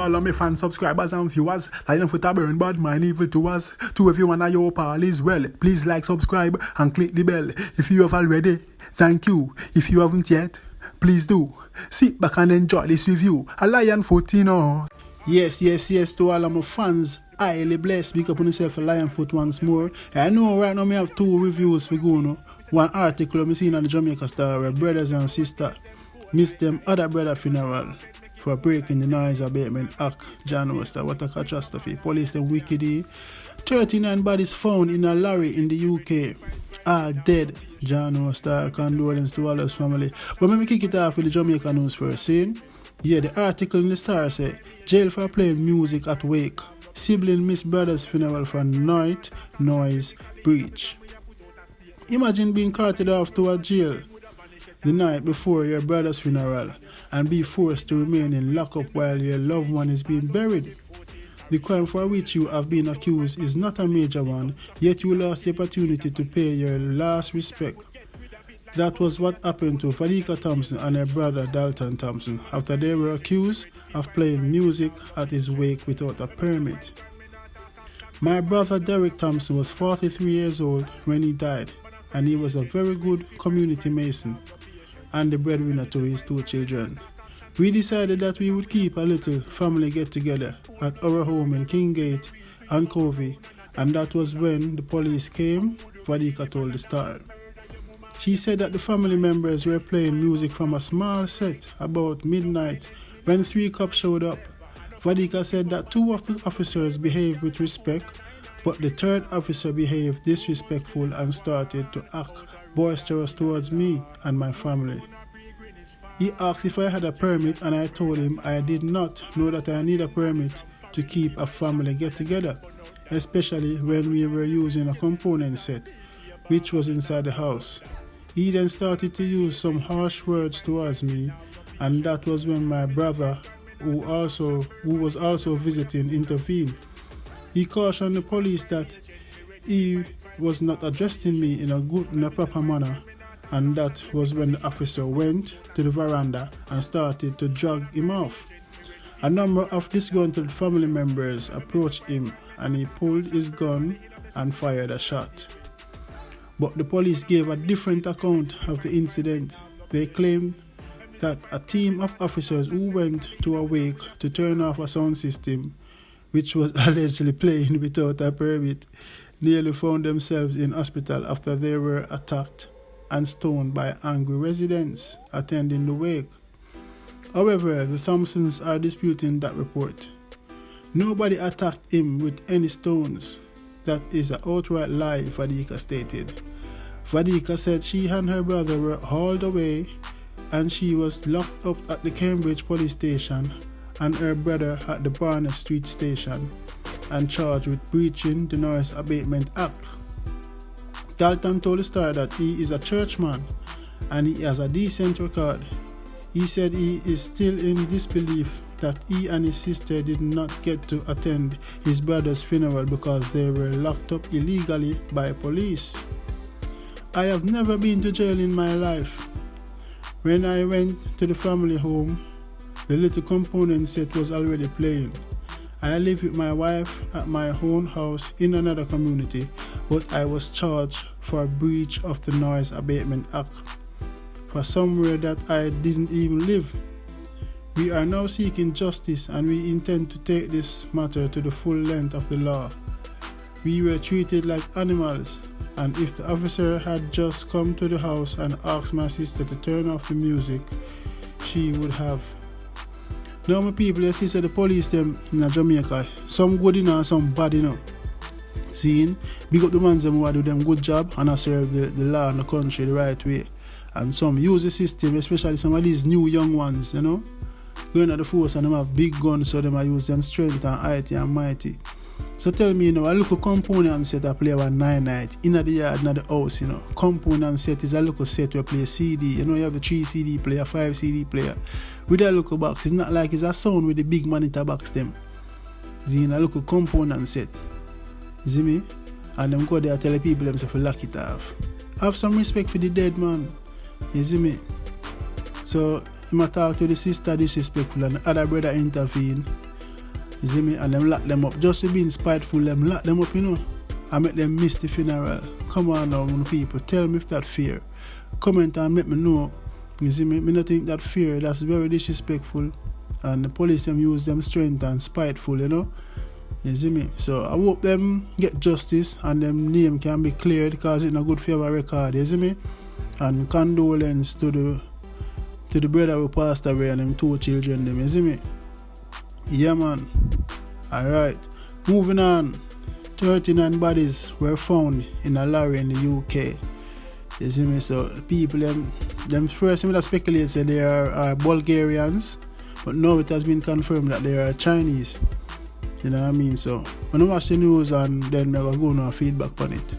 all of my fans, subscribers and viewers. Lion foot a burn, bad mind, evil doers. To everyone I hope all is well. Please like, subscribe and click the bell. If you have already, thank you. If you haven't yet, please do. Sit back and enjoy this review. A lion foot, you know. Yes, to all of my fans. Highly blessed. Big up on yourself a lion foot once more. I know right now I have 2 reviews for go now. One article I seen on the Jamaica Star where brothers and sisters miss them other brother funeral for breaking the Noise Abatement Act. John Oster, what a catastrophe. Police them wickedy. 39 bodies found in a lorry in the UK. All dead. John Oster, condolence to all his family. But let me kick it off with the Jamaica news first. See? Yeah, the article in the Star say, jail for playing music at wake. Sibling miss brother's funeral for night noise breach. Imagine being carted off to a jail the night before your brother's funeral and be forced to remain in lockup while your loved one is being buried. The crime for which you have been accused is not a major one, yet you lost the opportunity to pay your last respect. That was what happened to Vadika Thompson and her brother Dalton Thompson after they were accused of playing music at his wake without a permit. My brother Derek Thompson was 43 years old when he died, and he was a very good community mason and the breadwinner to his 2 children. We decided that we would keep a little family get-together at our home in Kinggate and Covey, and that was when the police came, Vadika told the Star. She said that the family members were playing music from a small set about midnight when 3 cops showed up. Vadika said that 2 of the officers behaved with respect, but the 3rd officer behaved disrespectful and started to act boisterous towards me and my family. He asked if I had a permit and I told him I did not know that I need a permit to keep a family get together, especially when we were using a component set which was inside the house. He then started to use some harsh words towards me, and that was when my brother, who was also visiting, intervened. He cautioned the police that he was not addressing me in a proper manner, and that was when the officer went to the veranda and started to drag him off. A number of disgruntled family members approached him and he pulled his gun and fired a shot. But the police gave a different account of the incident. They claimed that a team of officers who went to a wake to turn off a sound system, which was allegedly playing without a permit, nearly found themselves in hospital after they were attacked and stoned by angry residents attending the wake. However, the Thompsons are disputing that report. Nobody attacked him with any stones. That is an outright lie, Vadika stated. Vadika said she and her brother were hauled away and she was locked up at the Cambridge police station and her brother at the Barnett Street station and charged with breaching the Noise Abatement Act. Dalton told the Star that he is a churchman and he has a decent record. He said he is still in disbelief that he and his sister did not get to attend his brother's funeral because they were locked up illegally by police. I have never been to jail in my life. When I went to the family home, the little component set was already playing. I live with my wife at my own house in another community, but I was charged for a breach of the Noise Abatement Act for somewhere that I didn't even live. We are now seeking justice and we intend to take this matter to the full length of the law. We were treated like animals, and if the officer had just come to the house and asked my sister to turn off the music, she would have. Now my people, you see the police them in Jamaica, some good and some bad Seeing, big up the ones who do them good job and I serve the law and the country the right way. And some use the system, especially some of these new young ones, going at the force and them have big guns, so them I use them strength and height and mighty. So tell me, a little component set I play one 9 night in the yard, in the house, Component set is a little set where play CD. You have the 3 CD player, 5 CD player. With a little box, it's not like it's a sound with the big monitor box them. See, a little component set. See me? And them go there and tell the people themselves to lock it off. Have some respect for the dead man. You see me? So, I talk to the sister disrespectful and the other brother intervene. You see me? And them lock them up. Just to being spiteful, them lock them up, you know. I make them miss the funeral. Come on now, people. Tell me if that fear. Comment and let me know. You see me? Me not think that fear, that's very disrespectful. And the police them use them strength and spiteful, you know. You see me? So I hope them get justice and them name can be cleared because it's not good for our record, you see me? And condolence to the brother who passed away and them 2 children, them, you see me? Yeah, man. Alright. Moving on. 39 bodies were found in a lorry in the UK. You see me? So the people, them first thing that speculate say they are Bulgarians, but now it has been confirmed that they are Chinese. You know what I mean? So when I watch the news and then I go on feedback on it.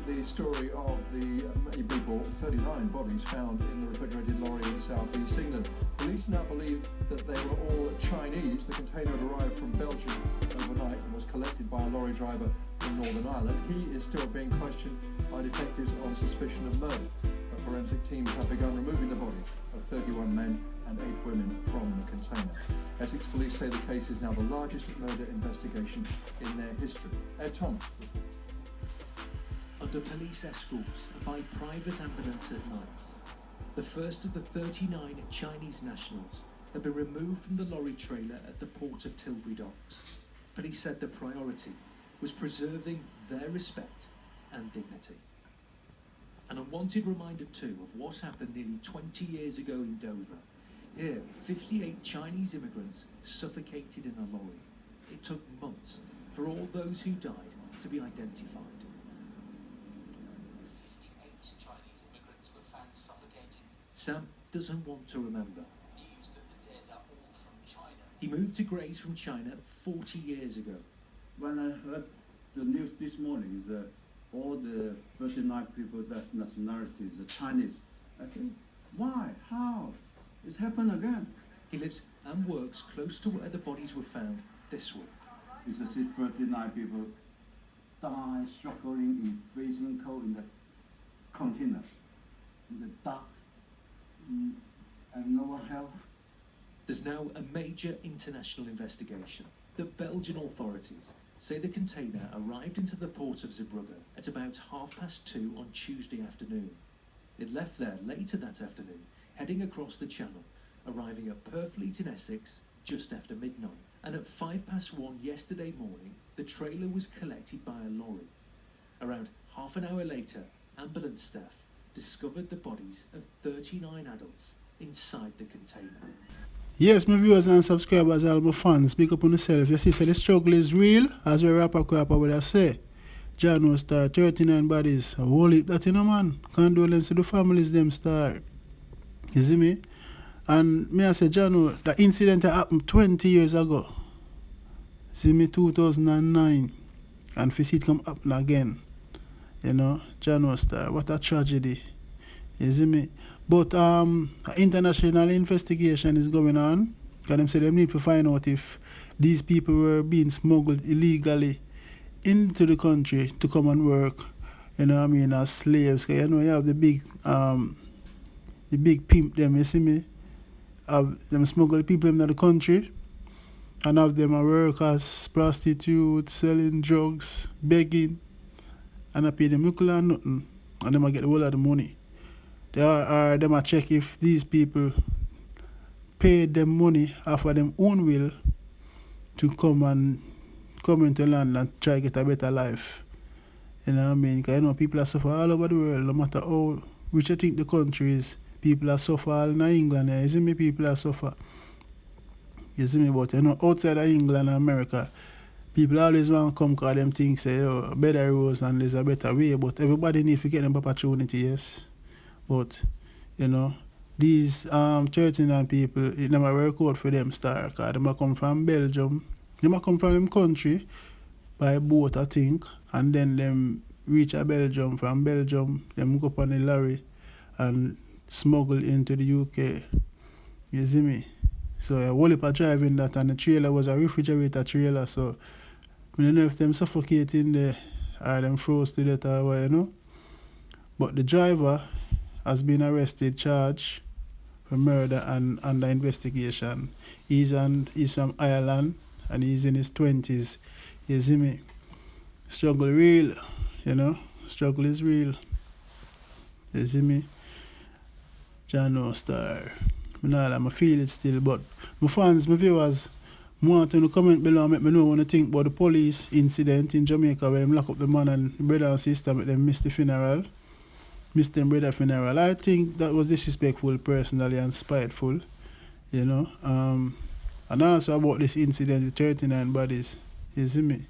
The story of the many people, 39 bodies found in the refrigerated lorry in southeast England. Police now believe that they were all Chinese. The container had arrived from Belgium overnight and was collected by a lorry driver in Northern Ireland. He is still being questioned by detectives on suspicion of murder. Forensic teams have begun removing the bodies of 31 men and 8 women from the container. Essex police say the case is now the largest murder investigation in their history. Ed Thomas. Under police escorts by private ambulance at night, the first of the 39 Chinese nationals had been removed from the lorry trailer at the port of Tilbury Docks. Police said the priority was preserving their respect and dignity. An unwanted reminder too of what happened nearly 20 years ago in Dover. Here, 58 Chinese immigrants suffocated in a lorry. It took months for all those who died to be identified. 58 Chinese immigrants were found suffocating. Sam doesn't want to remember. News that the dead are all from China. He moved to Grays from China 40 years ago. When I heard the news this morning, all the 39 people that's nationalities are Chinese. I said, why? How? It's happened again. He lives and works close to where the bodies were found this week. It's as if 39 people die struggling in freezing cold in the container, in the dark, and no help. There's now a major international investigation. The Belgian authorities say the container arrived into the port of Zeebrugge at about 2:30 on Tuesday afternoon. It left there later that afternoon, heading across the channel, arriving at Purfleet in Essex just after midnight. And at 1:05 yesterday morning, the trailer was collected by a lorry. Around half an hour later, ambulance staff discovered the bodies of 39 adults inside the container. Yes, my viewers and subscribers, all my fans, speak up on yourself. You see, so the struggle is real, as we rapper would I say. John was star, 39 bodies. A whole heap that, you know, man. Condolence to the families, them star. You see me? And me I say, John, the incident happened 20 years ago. See me, 2009. And for see it come happen again. You know, John was star. What a tragedy. You see me? But international investigation is going on. Because them say they need to find out if these people were being smuggled illegally into the country to come and work, you know what I mean, as slaves. Because you know you have the big pimp them, you see me? Have them smuggle people into the country and have them work as prostitutes, selling drugs, begging, and I pay them little and nothing. And them get the whole of the money. Them a check if these people paid them money off of them own will to come into land and try to get a better life. You know what I mean? Because you know people are suffer all over the world, no matter how which I think the country is. People are suffer all in England. You see me? People are suffer. You see me? But you know, outside of England and America, people always want to come because them think say, oh, better rules and there's a better way. But everybody need to get them opportunity, yes. But, you know, these 39 people, it never work out for them, star, because they might come from Belgium. They might come from them country by boat, I think, and then them reach a Belgium. From Belgium, them go up on the lorry and smuggle into the UK. You see me? So, a whole heap of driving that, and the trailer was a refrigerator trailer, so I don't know if them suffocating there or them froze to death or what, you know. But the driver has been arrested, charged for murder and under investigation. He's from Ireland and he's in his 20s. You see me? Struggle real, you know? Struggle is real. You see me? John No Star. I feel it still, but my fans, my viewers, I want to comment below and let me know what you think about the police incident in Jamaica where them lock up the man and brother and sister make them miss the funeral. Miss them brother funeral. I think that was disrespectful personally and spiteful, you know. And also about this incident with 39 bodies. You see me?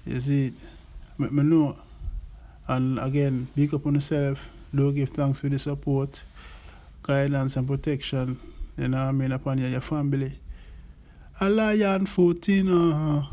You see it? Let me know. And again, big up on yourself. Do give thanks for the support, guidance and protection, you know what I mean, upon your family. A lion foot, you know.